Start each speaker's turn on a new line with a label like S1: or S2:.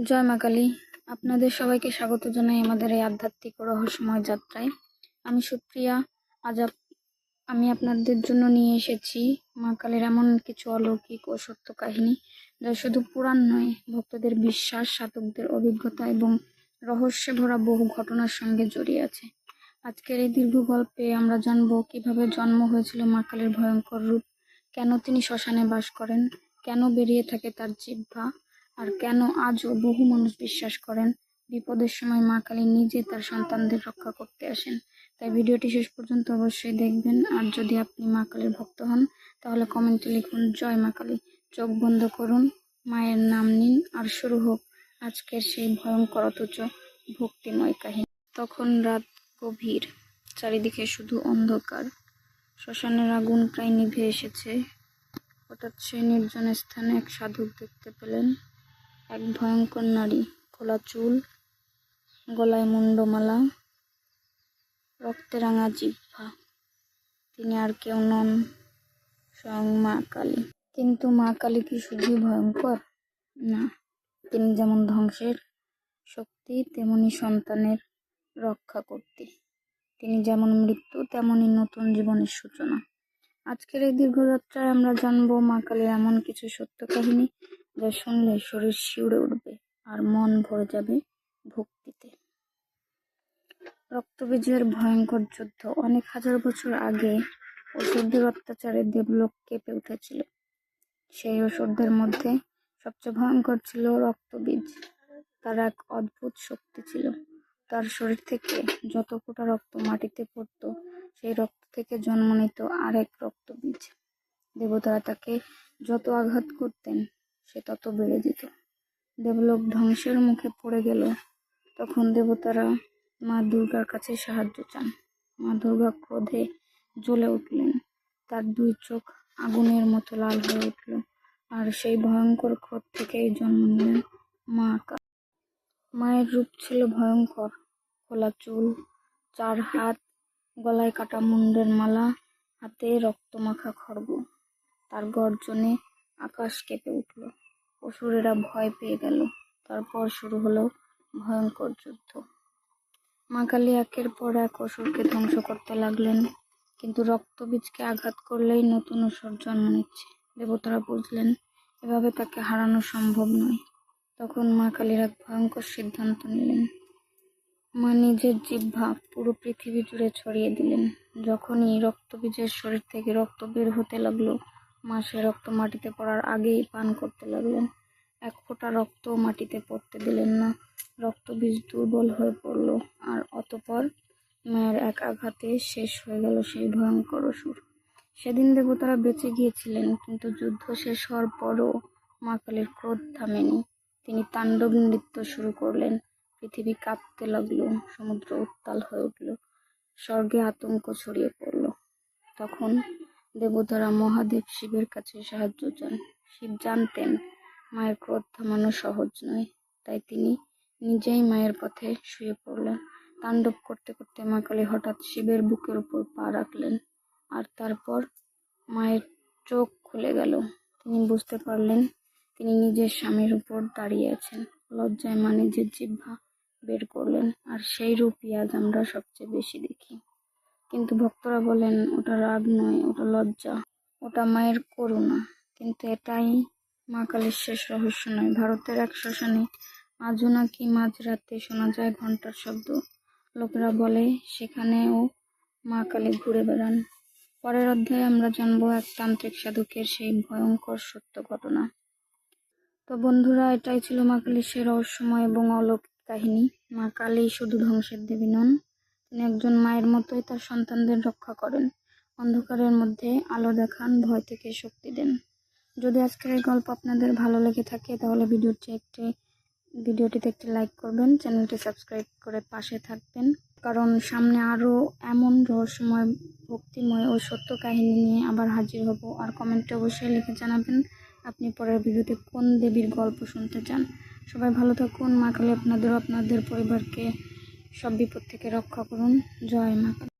S1: জয় মা কালী। আপনাদের সবাইকে স্বাগত জানাই আমাদের এই আধ্যাত্মিক ও রহস্যময় যাত্রায়। আমি সুপ্রিয়া। আজ আমি আপনাদের জন্য নিয়ে এসেছি মা কালীর এমন কিছু অলৌকিক ও সত্য কাহিনী, যা শুধু পুরাণ নয়, ভক্তদের বিশ্বাস, সাধকদের অভিজ্ঞতা এবং রহস্যে ভরা বহু ঘটনার সঙ্গে জড়িয়ে আছে। আজকের এই দীর্ঘ গল্পে আমরা জানবো কিভাবে জন্ম হয়েছিল মা কালীর ভয়ঙ্কর রূপ, কেন তিনি শ্মশানে বাস করেন, কেন বেরিয়ে থাকে তার জিহ্বা, আর কেন আজও বহু মানুষ বিশ্বাস করেন বিপদের সময় মা কালী নিজে তার সন্তানদের রক্ষা করতে আসেন। তাই ভিডিওটি শেষ পর্যন্ত অবশ্যই দেখবেন। আর যদি আপনি মা কালীর ভক্ত হন তাহলে কমেন্টে লিখুন জয় মা কালী, চোখ বন্ধ করুন, মায়ের নাম নিন, আর শুরু হোক আজকের সেই ভয়ঙ্কর অথচ ভক্তিময় কাহিনী। তখন রাত গভীর, চারিদিকে শুধু অন্ধকার, শ্মশানের আগুন প্রায় নিভে এসেছে। হঠাৎ সেই নির্জন স্থানে এক সাধক দেখতে পেলেন এক ভয়ঙ্কর নারী, খোলা চুল, গলায় মুন্ডমালা, রক্তে রাঙা জিহ্বা। তিনি আর কেউ নন, স্বয়ং মা কালী। কিন্তু মা কালী কি শুধুই ভয়ঙ্কর? না, তিনি যেমন ধ্বংসের শক্তি, তেমনি সন্তানের রক্ষা করতে। তিনি যেমন মৃত্যু, তেমনি নতুন জীবনের সূচনা। আজকের এই দীর্ঘযাত্রায় আমরা জানবো মা কালীর এমন কিছু সত্য কাহিনী, যা শুনলে শরীর শিউরে উঠবে আর মন ভরে যাবে ভক্তিতে। রক্তবীজের ভয়ঙ্কর যুদ্ধ। অনেক হাজার বছর আগে অসুরদের অত্যাচারে দেবলোক কেঁপে উঠেছিল। সেই অসুরদের মধ্যে সবচেয়ে ভয়ঙ্কর ছিল রক্তবীজ। তার এক অদ্ভুত শক্তি ছিল। তার শরীর থেকে যত ফোঁটা রক্ত মাটিতে পড়ত, সেই রক্ত থেকে জন্ম নিত আরেক রক্তবীজ। দেবতারা তাকে যত আঘাত করতেন, সে তত বেড়ে যেত। দেবলোক ধ্বংসের মুখে পড়ে গেল। তখন দেবতারা মা দুর্গার কাছে সাহায্য চান। মা দুর্গা ক্রোধে জ্বলে উঠলেন। তার দুই চোখ আগুনের মতো লাল হয়ে উঠল, আর সেই ভয়ঙ্কর ক্রোধ থেকেই জন্ম নিলেন মা কালী। মায়ের রূপ ছিল ভয়ঙ্কর, খোলা চুল, 4 হাত, গলায় কাটা মুন্ডের মালা, হাতে রক্তমাখা খড়গ। তার গর্জনে আকাশ কেঁপে উঠল। অসুরেরা ভয় পেয়ে গেল। তারপর শুরু হলো ভয়ঙ্কর যুদ্ধ। মা কালী একের পর এক অসুরকে ধ্বংস করতে লাগলেন। কিন্তু রক্তবীজকে আঘাত করলেই নতুন অসুর জন্ম নিচ্ছে। দেবতারা বুঝলেন এভাবে তাকে হারানো সম্ভব নয়। তখন মা কালীর এক ভয়ঙ্কর সিদ্ধান্ত নিলেন। মা নিজের জিহ্বা পুরো পৃথিবী জুড়ে ছড়িয়ে দিলেন। যখনই রক্তবীজের শরীর থেকে রক্ত বের হতে লাগলো, মা সে রক্ত মাটিতে পড়ার আগেই পান করতে লাগলেন। এক ফোঁটা রক্ত মাটিতে পড়তে দিলেন না। রক্তবীজ দুর্বল হয়ে পড়ল, আর অতঃপর মায়ের এক আঘাতে শেষ হয়ে গেল সেই ভয়ঙ্কর অসুর। সেদিন দেবতারা বেঁচে গিয়েছিলেন, কিন্তু যুদ্ধ শেষ হওয়ার পরও মা কালীর ক্রোধ থামেনি। তিনি তাণ্ডব নৃত্য শুরু করলেন। পৃথিবী কাঁপতে লাগলো, সমুদ্র উত্তাল হয়ে উঠল, স্বর্গে আতঙ্ক ছড়িয়ে পড়ল। তখন দেবতারা মহাদেব শিবের কাছে সাহায্য চান। শিব জানতেন মায়ের ক্রোধ থামানো সহজ নয়, তাই তিনি নিজেই মায়ের পথে শুয়ে পড়লেন। তাণ্ডব করতে করতে মা কালী হঠাৎ শিবের বুকের উপর পা রাখলেন, আর তারপর মায়ের চোখ খুলে গেল। তিনি বুঝতে পারলেন তিনি নিজের স্বামীর উপর দাঁড়িয়ে আছেন। লজ্জায় মা নিজের জিহ্বা বের করলেন, আর সেই রূপই আজ আমরা সবচেয়ে বেশি দেখি। কিন্তু ভক্তরা বলেন ওটা রাগ নয়, ওটা লজ্জা, ওটা মায়ের করুণা। কিন্তু এটাই মা কালীর শেষ রহস্য নয়। ভারতের এক শ্মশানে আজও নাকি মাঝরাতে শোনা যায় ঘন্টার শব্দ। লোকেরা বলে সেখানেও মা কালী ঘুরে বেড়ান। পরের অধ্যায়ে আমরা জানবো এক তান্ত্রিক সাধকের সেই ভয়ঙ্কর সত্য ঘটনা। তো বন্ধুরা, এটাই ছিল মা কালীর সেই রহস্যময় এবং অলৌকিক কাহিনী। মা কালী শুধু ধ্বংসের দেবী নন, তিনি একজন মায়ের মতোই তার সন্তানদের রক্ষা করেন। অন্ধকারের মধ্যে আলো দেখান, ভয় থেকে শক্তি দেন। যদি আজকের এই গল্প আপনাদের ভালো লেগে থাকে তাহলে ভিডিওটিতে একটি লাইক করবেন, চ্যানেলটি সাবস্ক্রাইব করে পাশে থাকবেন, কারণ সামনে আরও এমন রহস্যময়, ভক্তিময় ও সত্য কাহিনী নিয়ে আবার হাজির হব। আর কমেন্টে অবশ্যই লিখে জানাবেন আপনি পরের ভিডিওতে কোন দেবীর গল্প শুনতে চান। সবাই ভালো থাকুন। মা কালী আপনাদের পরিবারকে সব বিপদ থেকে রক্ষা করুন। জয় মা কালী।